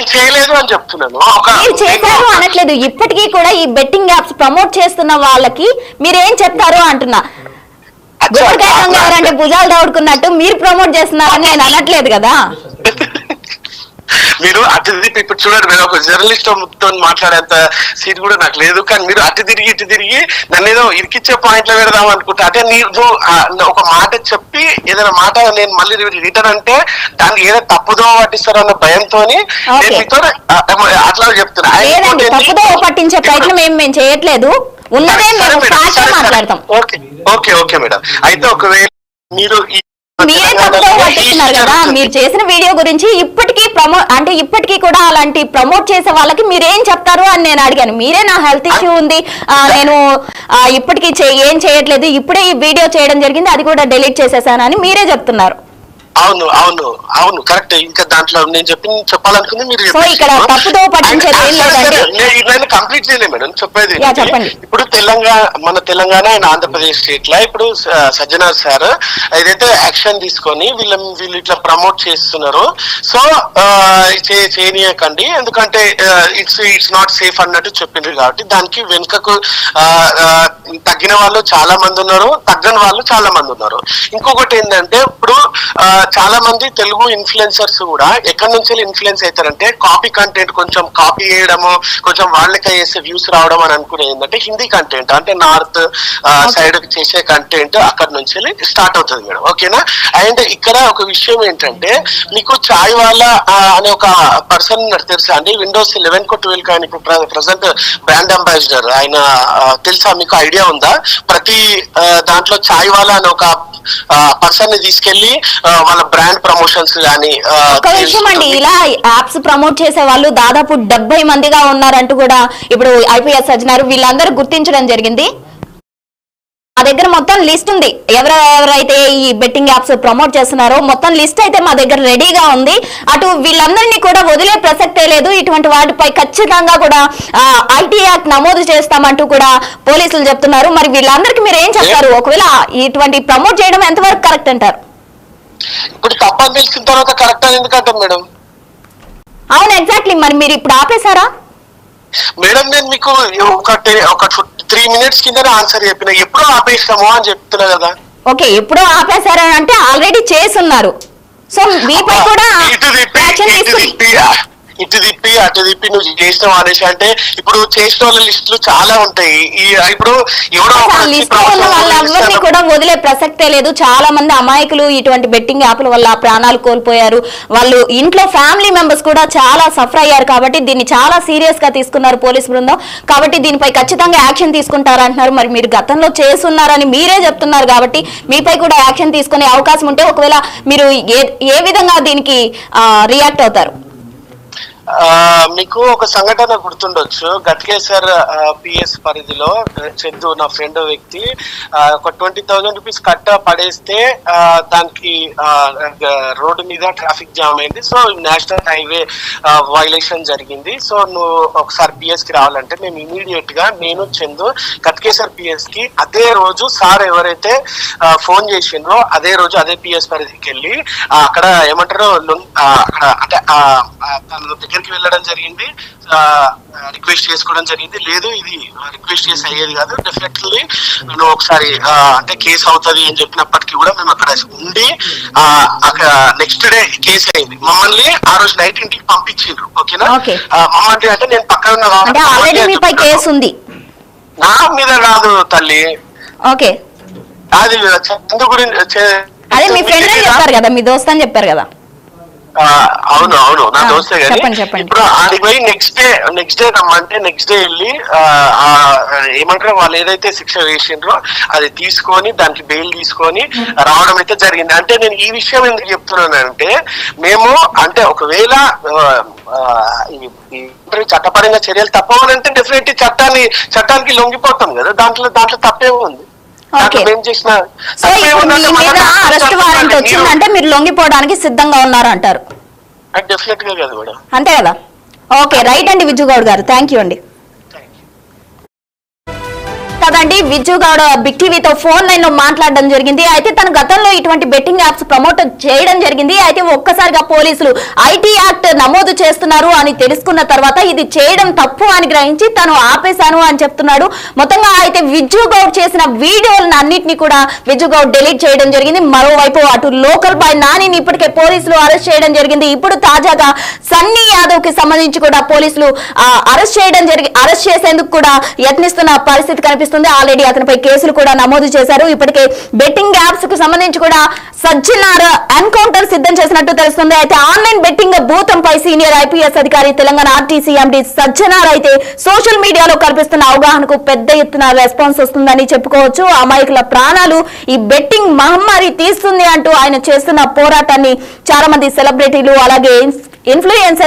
నేను చేయలేదు అని చెప్తున్నాను. మీరు చేశారు అనట్లేదు, ఇప్పటికీ కూడా ఈ బెట్టింగ్ యాప్స్ ప్రమోట్ చేస్తున్న వాళ్ళకి మీరేం చెప్తారు అంటున్నా. గుమ్మడికాయ దొంగ భుజాలు దౌడుకున్నట్టు మీరు ప్రమోట్ చేస్తున్నారని నేను అనట్లేదు కదా. మీరు అటు ఇప్పుడు చూడండి, మీరు ఒక జర్నలిస్ట్ తో మాట్లాడేంత సీట్ కూడా నాకు లేదు. కానీ మీరు అటు తిరిగి నన్ను ఏదో ఇరికిచ్చే పాయింట్ లో పెడదాం అనుకుంటా. అంటే నీకు ఒక మాట చెప్పి ఏదైనా మాట నేను మళ్ళీ రిటర్న్ అంటే దానికి ఏదో తప్పుదో పట్టిస్తారో అన్న భయంతో నేను మీతో అట్లా చెప్తున్నా. తప్పుదో పట్టించే ప్రయత్నం మేము చేయట్లేదు, ఉన్నదే మాట్లాడతాం. Okay madam. అయితే ఒకవేళ మీరు మీరే తప్పుదో పట్టిస్తున్నారు కదా, మీరు చేసిన వీడియో గురించి ఇప్పటికీ కూడా అలాంటి ప్రమోట్ చేసే వాళ్ళకి మీరేం చెప్తారు అని నేను అడిగాను. మీరే నా హెల్త్ ఇష్యూ ఉంది, నేను ఇప్పటికీ ఏం చేయట్లేదు, ఇప్పుడే ఈ వీడియో చేయడం జరిగింది, అది కూడా డిలీట్ చేసేసాను అని మీరే చెప్తున్నారు. అవును కరెక్ట్. ఇంకా దాంట్లో నేను చెప్పాలనుకుంది మీరు ఇక్కడ తప్పుదో పట్టించేది నేను కంప్లీట్ చేయలేదు మేడం. చెప్పేది ఇప్పుడు మన తెలంగాణ అండ్ ఆంధ్రప్రదేశ్ స్టేట్ లా ఇప్పుడు సజ్జనా సార్ ఏదైతే యాక్షన్ తీసుకొని వీళ్ళు ఇట్లా ప్రమోట్ చేస్తున్నారు. సో చేయనీయకండి, ఎందుకంటే ఇట్స్ నాట్ సేఫ్ అన్నట్టు చెప్పిండ్రు. కాబట్టి దానికి వెనుకకు తగ్గిన వాళ్ళు చాలా మంది ఉన్నారు, తగ్గని వాళ్ళు చాలా మంది ఉన్నారు. ఇంకొకటి ఏంటంటే ఇప్పుడు చాలా మంది తెలుగు ఇన్ఫ్లుయెన్సర్స్ కూడా ఎక్కడి నుంచి ఇన్ఫ్లుయెన్స్ అవుతారంటే కాపీ కంటెంట్, కొంచెం కాపీ చేయడము, కొంచెం వాళ్ళకి వేసే వ్యూస్ రావడం అని అనుకునే ఏంటంటే హిందీ కంటెంట్ అంటే నార్త్ సైడ్ చేసే కంటెంట్ అక్కడ నుంచి స్టార్ట్ అవుతుంది మేడం. ఓకేనా. అండ్ ఇక్కడ ఒక విషయం ఏంటంటే మీకు చాయ్ వాళ్ళ అనే ఒక పర్సన్ తెలుసా అండి? విండోస్ 11 12 కానీ ఇప్పుడు ప్రజెంట్ బ్రాండ్ అంబాసిడర్ ఆయన తెలుసా మీకు? ఐడియా ఉందా? ప్రతి దాంట్లో చాయ్ వాళ్ళ అని ఒక పర్సన్ ని తీసుకెళ్లి వాళ్ళ బ్రాండ్ ప్రమోషన్స్ కానీ. ఒక విషయం అండి, ఇలా యాప్స్ ప్రమోట్ చేసే వాళ్ళు దాదాపు 70 మందిగా ఉన్నారంటూ కూడా ఇప్పుడు ఐపీఎస్ సజ్జనారు వీళ్ళందరూ గుర్తించడం జరిగింది. మా దగ్గర మొత్తం లిస్ట్ ఉంది, ఎవరెవరైతే ఈ బెట్టింగ్ యాప్స్ ప్రమోట్ చేస్తున్నారో మొత్తం లిస్ట్ అయితే మా దగ్గర రెడీగా ఉంది. అటు వీళ్ళందరినీ కూడా వదిలే ప్రసక్తే లేదు. ఇటువంటి వాటిపై ఖచ్చితంగా కూడా ఐటీ యాక్ట్ నమోదు చేస్తామంటూ కూడా పోలీసులు చెప్తున్నారు. మరి వీళ్ళందరికీ మీరు ఏం చెప్తారు? ఒకవేళ ఇటువంటి ప్రమోట్ చేయడం ఎంతవరకు కరెక్ట్ అంటారు? ఇప్పుడు తప్పని తెలిసిన తర్వాత కరెక్ట్ అని ఎందుకంటాం మేడం? అవును, ఎగ్జాక్ట్లీ. మరి మీరు ఇప్పుడు ఆపేశారా మేడం? నేను మీకు ఒక 3 minutes కింద ఆన్సర్ చెప్పిన, ఎప్పుడో ఆపేస్తాము అని చెప్తున్నా కదా. ఓకే, ఎప్పుడో ఆపేశారా అంటే ఆల్రెడీ చేస్తున్నారు. సో మీపై కూడా ఇటు తిప్పి అటు తిప్పి నువ్వు చేసినావు అనేసి అంటే ఇప్పుడు చేసిన వాళ్ళ లిస్టులు చాలా ఉంటాయి. ఇప్పుడు వాళ్ళందరినీ కూడా వదిలే ప్రసక్తే లేదు. చాలా మంది అమాయకులు ఇటువంటి బెట్టింగ్ యాప్ల వల్ల ప్రాణాలు కోల్పోయారు. వాళ్ళు ఇంట్లో ఫ్యామిలీ మెంబర్స్ కూడా చాలా సఫర్ అయ్యారు. కాబట్టి దీన్ని చాలా సీరియస్ గా తీసుకున్నారు పోలీస్ బృందం. కాబట్టి దీనిపై ఖచ్చితంగా యాక్షన్ తీసుకుంటారంటున్నారు. మరి మీరు గతంలో చేస్తున్నారని మీరే చెప్తున్నారు కాబట్టి మీపై కూడా యాక్షన్ తీసుకునే అవకాశం ఉంటే ఒకవేళ మీరు ఏ విధంగా దీనికి రియాక్ట్ అవుతారు? మీకు ఒక సంఘటన గుర్తుండొచ్చు, గట్కేసర్ పిఎస్ పరిధిలో చందు నా ఫ్రెండ్ వ్యక్తి ఒక 20,000 రూపీస్ కట్ట పడేస్తే దానికి రోడ్డు మీద ట్రాఫిక్ జామ్ అయింది. సో నేషనల్ హైవే వైలేషన్ జరిగింది. సో నువ్వు ఒకసారి పిఎస్ కి రావాలంటే మేము ఇమీడియట్ గా నేను చందు గట్కేసర్ పిఎస్ కి అదే రోజు సార్ ఎవరైతే ఫోన్ చేసిండ్రో అదే రోజు అదే పిఎస్ పరిధికి వెళ్ళి అక్కడ ఏమంటారు అక్కడ అంటే తన దగ్గరికి వెళ్ళడం జరిగింది, రిక్వెస్ట్ చేసుకోవడం జరిగింది. లేదు ఇది రిక్వెస్ట్ చేసి అయ్యేది కాదు, డెఫినెట్లీ నువ్వు ఒకసారి అంటే కేసు అవుతుంది అని చెప్పినప్పటికీ కూడా మేము అక్కడ ఉండి అక్కడ నెక్స్ట్ డే కేసు అయింది. మమ్మల్ని ఆ రోజు నైట్ ఇంటికి పంపించిండ్రు. ఓకేనా. మమ్మల్ని అంటే నేను పక్కన నా మీద కాదు తల్లి, అది చందు గురించి కదా, మీ దోస్త్ అని చెప్పారు కదా. అవును నా దోస్తే గానీ ఇప్పుడు ఆడికి పోయి నెక్స్ట్ డే రమ్మంటే నెక్స్ట్ డే వెళ్ళి ఏమంటారు వాళ్ళు ఏదైతే శిక్ష వేసిండ్రో అది తీసుకొని దానికి బెయిల్ తీసుకొని రావడం అయితే జరిగింది. అంటే నేను ఈ విషయం ఎందుకు చెప్తున్నానంటే మేము అంటే ఒకవేళ చట్టపరంగా చర్యలు తప్పవనంటే డెఫినెట్లీ చట్టానికి లొంగిపోతాం కదా, దాంట్లో తప్పేమో ఉంది. వచ్చిందంటే మీరు లొంగిపోవడానికి సిద్ధంగా ఉన్నారు అంటారు. డెఫినెట్ గా కదా మేడం, అంతే కదా. ఓకే, రైట్ అండి విజు గౌడ్ గారు, థ్యాంక్ యూ అండి. కదండి, విజ్జు గౌడ్ బిగ్ టీవీతో ఫోన్ లైన్ లో మాట్లాడడం జరిగింది. అయితే తన గతంలో ఇటువంటి బెట్టింగ్ యాప్స్ ప్రమోట్ చేయడం జరిగింది. అయితే ఒక్కసారిగా పోలీసులు ఐటీ యాక్ట్ నమోదు చేస్తున్నారు అని తెలుసుకున్న తర్వాత ఇది చేయడం తప్పు అని గ్రహించి తను ఆపేశాను అని చెప్తున్నాడు. మొత్తంగా అయితే విజ్జు గౌడ్ చేసిన వీడియోలను అన్నింటినీ కూడా విజ్జు గౌడ్ డిలీట్ చేయడం జరిగింది. మరోవైపు అటు లోకల్ బాయ్ నానిని ఇప్పటికే పోలీసులు అరెస్ట్ చేయడం జరిగింది. ఇప్పుడు తాజాగా సన్నీ యాదవ్ కి సంబంధించి కూడా పోలీసులు అరెస్ట్ చేసేందుకు కూడా యత్నిస్తున్న పరిస్థితి కనిపిస్తుంది. ఆల్రెడీ అతనిపై కేసులు కూడా నమోదు చేశారు. ఇప్పటికే బెట్టింగ్ యాప్స్ కు సంబంధించి కూడా సజ్జనార్ ఎన్కౌంటర్ సిద్ధం చేసినట్టు తెలుస్తుంది. అయితే ఆన్లైన్ బెట్టింగ్ భూతంపై సీనియర్ ఐపీఎస్ అధికారి తెలంగాణ ఆర్టీసీ ఎండీ సజ్జనార్ అయితే సోషల్ మీడియాలో కల్పిస్తున్న అవగాహనకు పెద్ద ఎత్తున రెస్పాన్స్ వస్తుందని చెప్పుకోవచ్చు. అమాయకుల ప్రాణాలు ఈ బెట్టింగ్ మహమ్మారి తీస్తుంది అంటూ ఆయన చేస్తున్న పోరాటాన్ని చాలా మంది సెలబ్రిటీలు అలాగే ఇన్ఫ్లుయెన్సర్లు